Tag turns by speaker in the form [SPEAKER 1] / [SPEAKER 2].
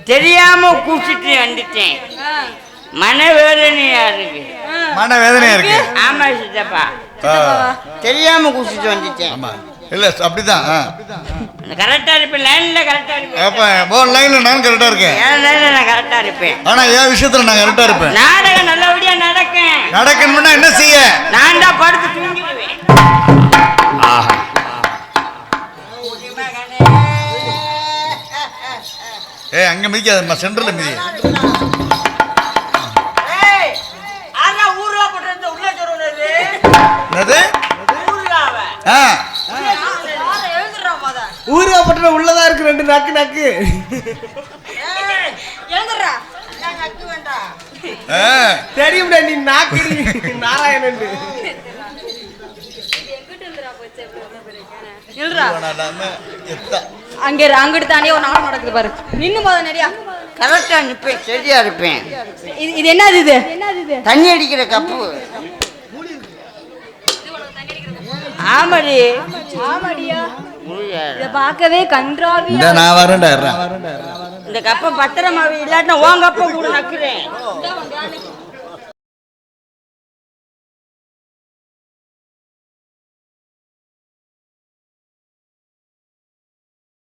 [SPEAKER 1] தெரியாம குடிச்சிட்டு வந்துட்டேன். மனவேதனையா இருக்கு.
[SPEAKER 2] மனவேதனையா இருக்கு?
[SPEAKER 1] ஆமா சித்தப்பா, தெரியாம குடிச்சிட்டு வந்துட்டேன்.
[SPEAKER 2] ஆமா இல்ல அப்படிதான்
[SPEAKER 1] கரெக்டா இருப்பேன், லைன்ல கரெக்டா இருப்பேன்.
[SPEAKER 2] அப்ப லைன்ல நான் கரெக்டா இருக்கேன்,
[SPEAKER 1] என் லைன்ல நான் கரெக்டா இருப்பேன்.
[SPEAKER 2] ஆனா என் விஷயத்துல நான் கரெக்டா இருப்பேன்.
[SPEAKER 1] நாடகம் நல்லபடியா நடக்கணும்னா
[SPEAKER 2] என்ன செய்ய?
[SPEAKER 1] நான் தான் படுத்து தூங்கிடுவேன்.
[SPEAKER 2] ஆஹா, அங்க மிதிக்காத, சென்டர்ல மிதி.
[SPEAKER 3] ஊருப்பட்ட உள்ளதா இருக்கு, ரெண்டு நக்கு நக்கு. தெரியும்டா நீ நாக்கு நாராயணன்.
[SPEAKER 4] அங்கிட்டு தானே ஒரு நாள் நடக்குது பாரு. நின்னு போத நிறையா
[SPEAKER 1] கரெக்டா நிப்பேன், சரியா இருப்பேன்.
[SPEAKER 4] இது என்னது? இது
[SPEAKER 1] தண்ணி அடிக்கிற கப்பு. ஆமாடி,
[SPEAKER 4] ஆமாடியா. இத பார்க்கவே கன்றாவியா.
[SPEAKER 2] நான் வரேன்டா.
[SPEAKER 1] இந்த கப்பை பத்திரமா இல்லாட்டினா உன் கப்பை கூட நக்குறேன்.
[SPEAKER 4] இந்த